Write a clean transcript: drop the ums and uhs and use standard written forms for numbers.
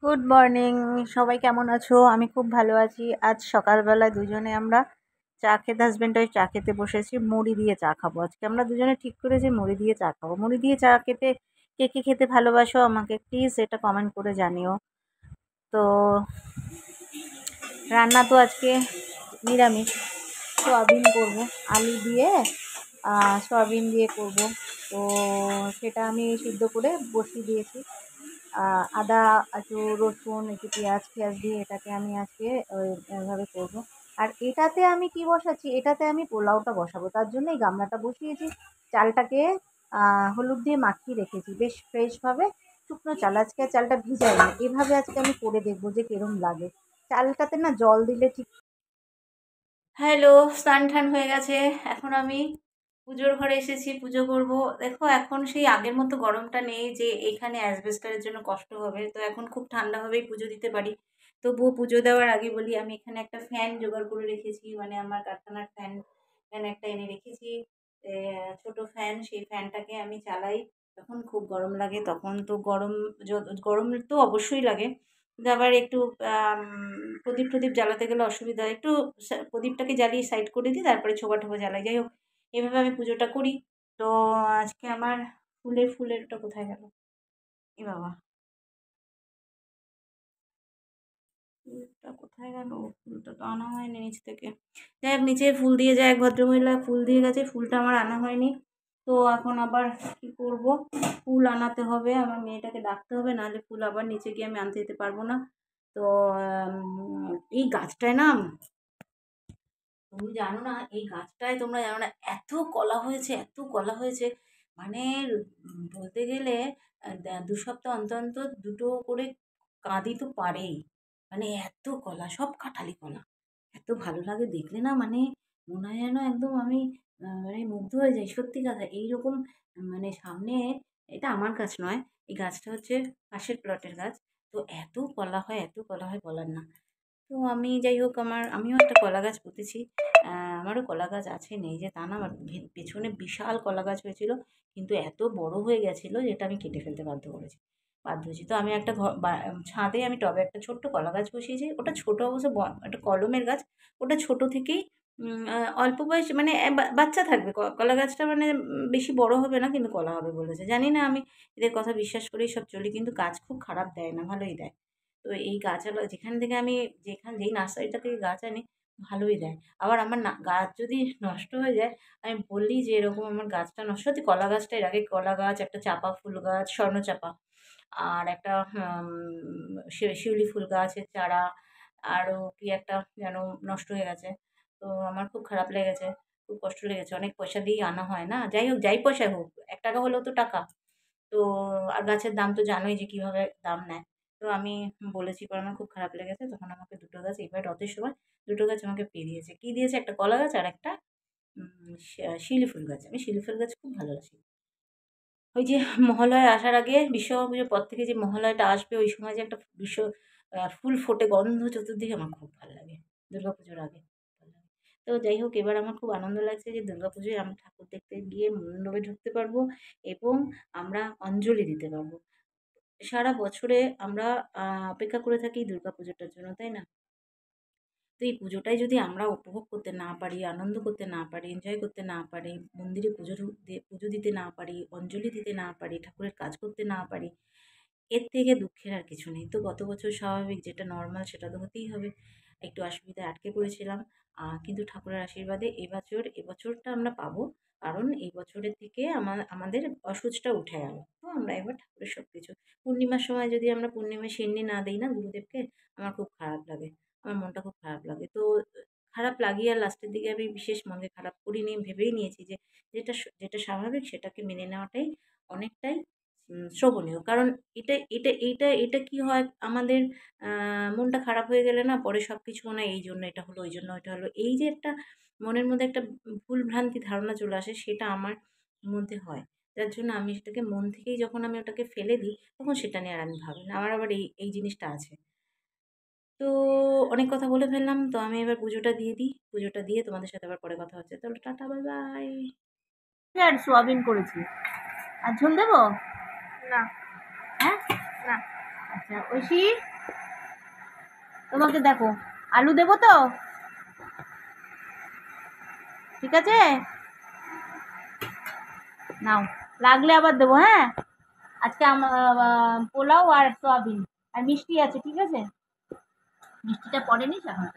Good morning. সবাই কেমন আছো? আমি খুব ভালো আছি। আজ সকালবেলা দুজনে আমরা চা খেতে, হাজব্যান্ড ওয়াইফ চা খেতে বসেছি। মুড়ি দিয়ে চা খাবো আজকে। আমরা দুজনে ঠিক করেছি মুড়ি দিয়ে চা খাবো। মুড়ি দিয়ে চা খেতে কে কে খেতে ভালোবাসো আমাকে প্লিজ এটা কমেন্ট করে জানিও। তো রান্না তো আজকে নিরামিষ, সোয়াবিন করব, আলু দিয়ে সয়াবিন দিয়ে করব। তো সেটা আমি সিদ্ধ করে বসিয়ে দিয়েছি। আদা, একটু রসুন, একটু পেঁয়াজ ফেয়াজ দিয়ে এটাকে আমি আজকে ওইভাবে করবো। আর এটাতে আমি কি বসাচ্ছি, এটাতে আমি পোলাওটা বসাবো, তার জন্য এই গামলাটা বসিয়েছি। চালটাকে হলুদ দিয়ে মাখিয়ে রেখেছি বেশ ফ্রেশভাবে। শুকনো চাল, আজকে আর চালটা ভিজাইনি। এভাবে আজকে আমি করে দেখবো যে কিরম লাগে। চালটাতে না জল দিলে ঠিক। হ্যালো, স্নান টান হয়ে গেছে। এখন আমি পুজোর ঘরে এসেছি, পুজো করব। দেখো এখন সেই আগের মতো গরমটা নেই যে এখানে অ্যাসবেস্টারের জন্য কষ্ট হবে। তো এখন খুব ঠান্ডাভাবেই পুজো দিতে পারি। তবুও পুজো দেওয়ার আগে বলি, আমি এখানে একটা ফ্যান জোগাড় করে রেখেছি, মানে আমার কারখানার ফ্যান। ফ্যান একটা এনে রেখেছি, ছোট ফ্যান। সেই ফ্যানটাকে আমি চালাই যখন খুব গরম লাগে। তখন তো গরম তো অবশ্যই লাগে, কিন্তু আবার একটু আম প্রদীপ টদীপ জ্বালাতে গেলে অসুবিধা হয়। একটু প্রদীপটাকে জ্বালিয়ে সাইড করে দিই, তারপরে ছোবা টোবা জ্বালাই। যাই হোক, এভাবে আমি পুজোটা করি। তো আজকে আমার ফুলেরটা কোথায় গেল? এ বাবা, ফুলটা কোথায় গেল? ফুলটা তো আনা হয়নি নিচ থেকে। যাই হোক, নিচে ফুল দিয়ে যায় এক ভদ্রমহিলা, ফুল দিয়ে গেছে, ফুলটা আমার আনা হয়নি। তো এখন আবার কি করব, ফুল আনাতে হবে, আমার মেয়েটাকে ডাকতে হবে, নাহলে ফুল আবার নিচে গিয়ে আমি আনতে যেতে পারবো না। তো এই গাছটায় না, তুমি জানো না, এই গাছটায় তোমরা জানো না, এত কলা হয়েছে, এত কলা হয়েছে। মানে বলতে গেলে 2 সপ্তাহ অন্তর অন্তর দুটো করে কাঁদি তো পারেই। মানে এত কলা, সব কাঁঠালি কলা। এত ভালো লাগে দেখলে না, মানে মনে হয় যেন একদম আমি মানে মুগ্ধ হয়ে যাই। সত্যি কথা, এইরকম মানে সামনে, এটা আমার গাছ নয়, এই গাছটা হচ্ছে পাশের প্লটের গাছ। তো এত কলা হয়, এত কলা হয় বলার না। তো আমি যাই হোক, আমিও একটা কলা গাছ পুঁতেছি। আমারও কলা গাছ আছে, নেই যে তা না। আমার পেছনে বিশাল কলা গাছ হয়েছিল, কিন্তু এত বড় হয়ে গেছিলো যেটা আমি কেটে ফেলতে বাধ্য হয়েছি। তো আমি একটা ছাদে আমি টবে একটা ছোট্ট কলা গাছ বসিয়েছি। ওটা ছোট অবশ্য, একটা কলমের গাছ। ওটা ছোট থেকেই অল্প বয়সে, মানে বাচ্চা থাকবে কলা গাছটা, মানে বেশি বড় হবে না, কিন্তু কলা হবে বলেছে। জানি না, আমি এদের কথা বিশ্বাস করেই সব চলি, কিন্তু গাছ খুব খারাপ দেয় না, ভালোই দেয়। তো এই গাছালা যেখান থেকে আমি, যেই নার্সারিটা থেকে গাছ আনি, ভালোই দেয়। আবার আমার গাছ যদি নষ্ট হয়ে যায়, আমি বলি যে এরকম আমার গাছটা নষ্ট, সত্যি কলা গাছটাই রাখে। কলা গাছ, একটা চাপা ফুল গাছ, স্বর্ণচাপা, আর একটা শিউলি ফুল গাছের চারা, আরও কি একটা যেন নষ্ট হয়ে গেছে। তো আমার খুব খারাপ লেগেছে, খুব কষ্ট লেগেছে। অনেক পয়সা দিয়েই আনা হয় না, যাই হোক, যাই পয়সায় হোক, 1 টাকা হলেও তো টাকা। তো আর গাছের দাম তো জানোই যে কিভাবে দাম নেয়। তো আমি বলেছি পরে, আমার খুব খারাপ লেগেছে। তখন আমাকে 2টো গাছ, এবার রথের সময় 2টো গাছ আমাকে পেয়ে দিয়েছে। কি দিয়েছে? একটা কলা গাছ আর একটা শিউলি ফুল গাছ। আমি শিউলি ফুল গাছ খুব ভালোবাসি। ওই যে মহালয়া আসার আগে, বিশ্বকর্মা পুজোর পর থেকে যে মহালয়াটা আসবে, ওই সময় যে একটা ফুল ফোটে, গন্ধ চতুর্দিকে, আমার খুব ভালো লাগে। দুর্গাপুজোর আগে ভালো লাগে। তো যাই হোক, এবার আমার খুব আনন্দ লাগছে যে দুর্গাপুজোয় আমরা ঠাকুর দেখতে গিয়ে মণ্ডপে ঢুকতে পারবো, এবং আমরা অঞ্জলি দিতে পারবো। সারা বছরে আমরা অপেক্ষা করে থাকি দুর্গাপুজোটার জন্য, তাই না? তো এই পুজোটাই যদি আমরা উপভোগ করতে না পারি, আনন্দ করতে না পারি, এনজয় করতে না পারি, মন্দিরে পুজো দিতে না পারি, অঞ্জলি দিতে না পারি, ঠাকুরের কাজ করতে না পারি, এর থেকে দুঃখের আর কিছু নেই। তো গত বছর স্বাভাবিক যেটা নর্মাল, সেটা তো হতেই হবে। একটু অসুবিধায় আটকে পড়েছিলাম। কিন্তু ঠাকুরের আশীর্বাদে এবছরটা আমরা পাবো। কারণ এই বছরের থেকে আমাদের অসুচটা উঠে গেল। তো আমরা এবার ঠাকুরের সবকিছু, পূর্ণিমার সময় যদি আমরা পূর্ণিমায় সিন্নি না দেই না গুরুদেবকে, আমার খুব খারাপ লাগে। আমার মনটা খুব খারাপ লাগে। তো খারাপ লাগিয়ে আর লাস্টের দিকে আমি বিশেষ মনকে খারাপ করিনি। ভেবেই নিয়েছি যে যেটা স্বাভাবিক সেটাকে মেনে নেওয়াটাই অনেকটাই শ্রবণীয়। কারণ এটা কি হয়, আমাদের মনটা খারাপ হয়ে গেলে না, পরে সবকিছু মনে হয় এইজন্য এটা হলো, ওইজন্য ওইটা হলো। এই যে একটা মনের মধ্যে একটা ভুল ভ্রান্তি ধারণা চলে আসে, সেটা আমার মধ্যে হয়। যার জন্য আমি সেটাকে মন থেকেই, যখন আমি ওটাকে ফেলে দিই, তখন সেটা নিয়ে আর আমি ভাবি না। আমার আবার এই জিনিসটা আছে। তো অনেক কথা বলে ফেললাম। তো আমি এবার পুজোটা দিয়ে দিই। পুজোটা দিয়ে তোমাদের সাথে আবার পরে কথা হচ্ছে। তাহলে টাটা, বাই বাই। আর সোয়াবিন করেছি। আর ঝোল দেবো? না। হ্যাঁ? না। আচ্ছা ঐশী, তোমাকে দেখো আলু দেবো তো, ঠিক আছে? নাও, লাগলে আবার দেবো, হ্যাঁ? আজকে পোলাও আর সয়াবিন আর মিষ্টি আছে, ঠিক আছে? মিষ্টিটা পরে নিস এখন।